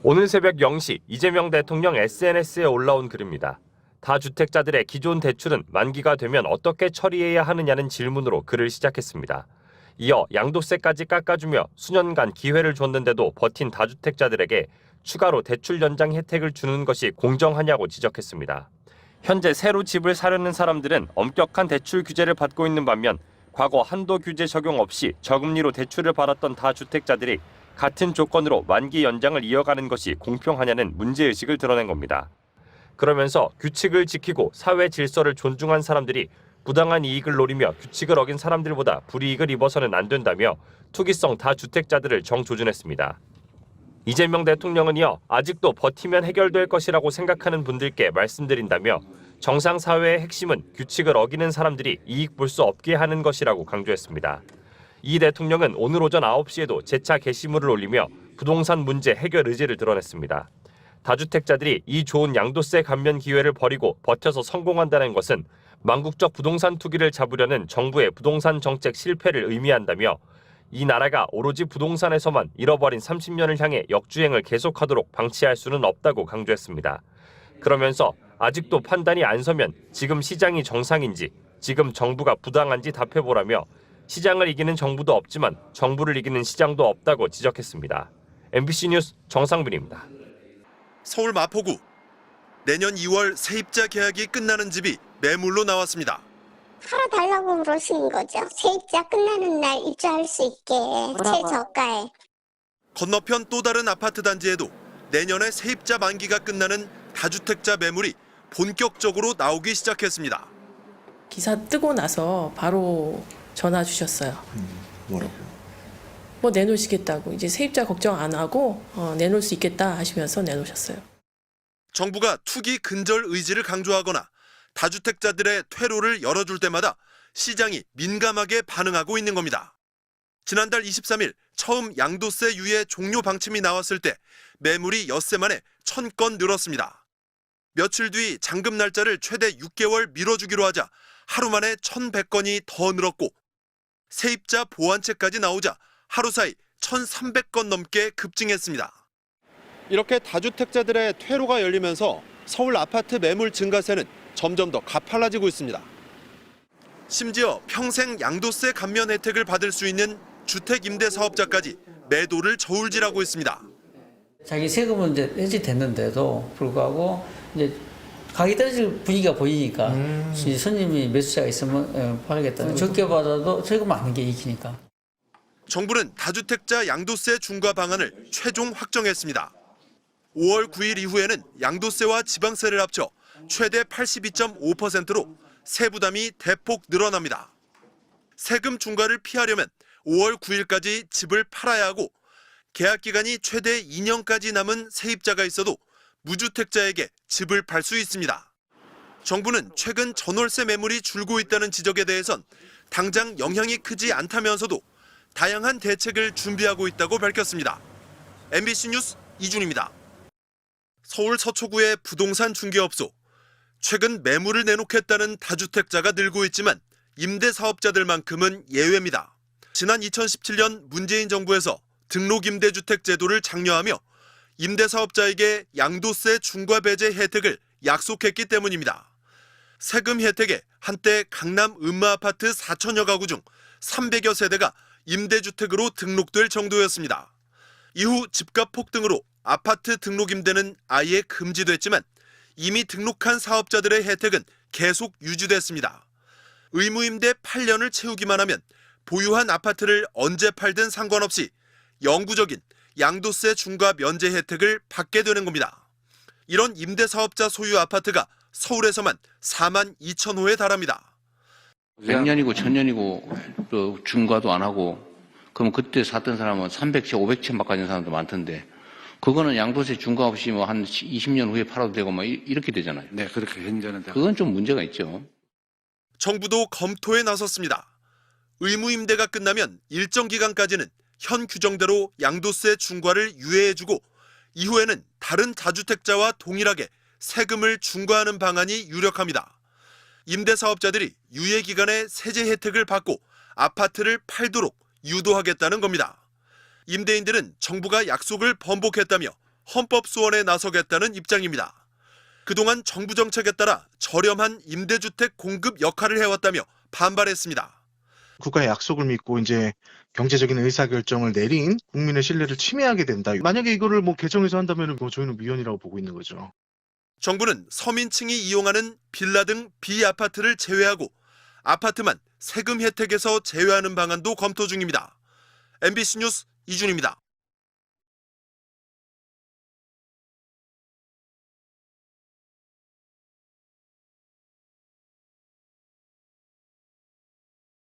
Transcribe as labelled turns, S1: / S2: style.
S1: 오늘 새벽 0시 이재명 대통령 SNS에 올라온 글입니다. 다주택자들의 기존 대출은 만기가 되면 어떻게 처리해야 하느냐는 질문으로 글을 시작했습니다. 이어 양도세까지 깎아주며 수년간 기회를 줬는데도 버틴 다주택자들에게 추가로 대출 연장 혜택을 주는 것이 공정하냐고 지적했습니다. 현재 새로 집을 사려는 사람들은 엄격한 대출 규제를 받고 있는 반면 과거 한도 규제 적용 없이 저금리로 대출을 받았던 다주택자들이 같은 조건으로 만기 연장을 이어가는 것이 공평하냐는 문제의식을 드러낸 겁니다. 그러면서 규칙을 지키고 사회 질서를 존중한 사람들이 부당한 이익을 노리며 규칙을 어긴 사람들보다 불이익을 입어서는 안 된다며 투기성 다주택자들을 정조준했습니다. 이재명 대통령은 이어 아직도 버티면 해결될 것이라고 생각하는 분들께 말씀드린다며 정상사회의 핵심은 규칙을 어기는 사람들이 이익 볼 수 없게 하는 것이라고 강조했습니다. 이 대통령은 오늘 오전 9시에도 재차 게시물을 올리며 부동산 문제 해결 의지를 드러냈습니다. 다주택자들이 이 좋은 양도세 감면 기회를 버리고 버텨서 성공한다는 것은 망국적 부동산 투기를 잡으려는 정부의 부동산 정책 실패를 의미한다며 이 나라가 오로지 부동산에서만 잃어버린 30년을 향해 역주행을 계속하도록 방치할 수는 없다고 강조했습니다. 그러면서 아직도 판단이 안 서면 지금 시장이 정상인지 지금 정부가 부당한지 답해보라며 시장을 이기는 정부도 없지만 정부를 이기는 시장도 없다고 지적했습니다. MBC 뉴스 정상빈입니다.
S2: 서울 마포구. 내년 2월 세입자 계약이 끝나는 집이 매물로 나왔습니다.
S3: 팔아달라고 그러시는 거죠. 세입자 끝나는 날 입주할 수 있게 최저가에.
S2: 건너편 또 다른 아파트 단지에도 내년에 세입자 만기가 끝나는 다주택자 매물이 본격적으로 나오기 시작했습니다.
S4: 기사 뜨고 나서 바로 전화 주셨어요.
S5: 뭐라고?
S4: 뭐 내놓으시겠다고. 이제 세입자 걱정 안 하고 내놓을 수 있겠다 하시면서 내놓으셨어요.
S2: 정부가 투기 근절 의지를 강조하거나 다주택자들의 퇴로를 열어줄 때마다 시장이 민감하게 반응하고 있는 겁니다. 지난달 23일 처음 양도세 유예 종료 방침이 나왔을 때 매물이 엿새 만에 1000건 늘었습니다. 며칠 뒤 잔금 날짜를 최대 6개월 미뤄주기로 하자 하루 만에 1100건이 더 늘었고 세입자 보완책까지 나오자 하루 사이 1300건 넘게 급증했습니다. 이렇게 다주택자들의 퇴로가 열리면서 서울 아파트 매물 증가세는 점점 더 가팔라지고 있습니다. 심지어 평생 양도세 감면 혜택을 받을 수 있는 주택임대사업자까지 매도를 저울질하고 있습니다.
S6: 자기 세금은 이제 해지됐는데도 불구하고 이제 가격이 떨어질 분위기가 보이니까 이제 손님이 매수자가 있으면 팔겠다. 적게 받아도 세금 안 게 이익이니까.
S2: 정부는 다주택자 양도세 중과 방안을 최종 확정했습니다. 5월 9일 이후에는 양도세와 지방세를 합쳐 최대 82.5%로 세부담이 대폭 늘어납니다. 세금 중과를 피하려면 5월 9일까지 집을 팔아야 하고 계약 기간이 최대 2년까지 남은 세입자가 있어도 무주택자에게 집을 팔 수 있습니다. 정부는 최근 전월세 매물이 줄고 있다는 지적에 대해선 당장 영향이 크지 않다면서도 다양한 대책을 준비하고 있다고 밝혔습니다. MBC 뉴스 이준입니다. 서울 서초구의 부동산 중개업소. 최근 매물을 내놓겠다는 다주택자가 늘고 있지만 임대사업자들만큼은 예외입니다. 지난 2017년 문재인 정부에서 등록임대주택 제도를 장려하며 임대사업자에게 양도세 중과 배제 혜택을 약속했기 때문입니다. 세금 혜택에 한때 강남 음마아파트 4천여 가구 중 300여 세대가 임대주택으로 등록될 정도였습니다. 이후 집값 폭등으로 아파트 등록임대는 아예 금지됐지만 이미 등록한 사업자들의 혜택은 계속 유지됐습니다. 의무임대 8년을 채우기만 하면 보유한 아파트를 언제 팔든 상관없이 영구적인 양도세 중과 면제 혜택을 받게 되는 겁니다. 이런 임대사업자 소유 아파트가 서울에서만 4만 2천 호에 달합니다.
S7: 100년이고 1000년이고 또 중과도 안 하고 그럼 그때 샀던 사람은 300채, 500채 바꿔준 사람도 많던데 그거는 양도세 중과 없이 뭐 한 20년 후에 팔아도 되고 뭐 이렇게 되잖아요.
S5: 네, 그렇게 현재는
S7: 그건 좀 문제가 있죠.
S2: 정부도 검토에 나섰습니다. 의무임대가 끝나면 일정 기간까지는 현 규정대로 양도세 중과를 유예해주고 이후에는 다른 다주택자와 동일하게 세금을 중과하는 방안이 유력합니다. 임대사업자들이 유예 기간에 세제 혜택을 받고 아파트를 팔도록 유도하겠다는 겁니다. 임대인들은 정부가 약속을 번복했다며 헌법 소원에 나서겠다는 입장입니다. 그동안 정부 정책에 따라 저렴한 임대주택 공급 역할을 해왔다며 반발했습니다.
S5: 국가의 약속을 믿고 이제 경제적인 의사결정을 내린 국민의 신뢰를 침해하게 된다. 만약에 이거를 개정해서 한다면 저희는 위헌이라고 보고 있는 거죠.
S2: 정부는 서민층이 이용하는 빌라 등 비아파트를 제외하고 아파트만 세금 혜택에서 제외하는 방안도 검토 중입니다. MBC 뉴스 이준입니다.